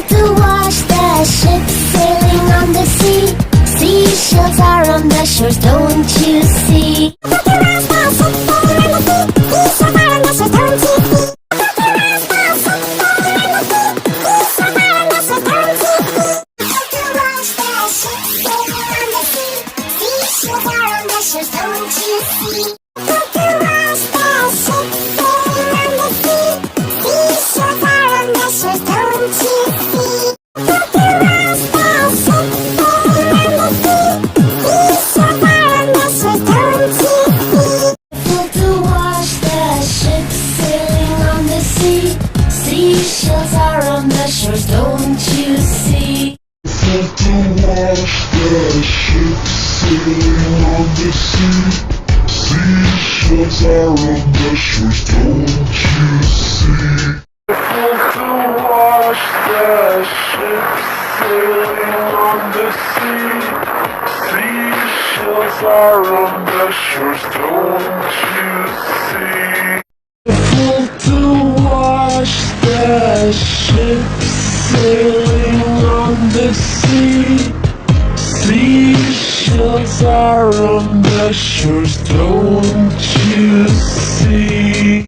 to watch the ships sailing on the sea. Seashells are on the shores, don't you see? Seashells are on the shores, don't you see? To watch the ships sailing on the sea. Seashells are on the shores, don't you see? To watch the ships sailing on the sea. Seashells are on the shores, don't you see? To watch the ships sailing on the sea. Seashells are on the shores, don't you see?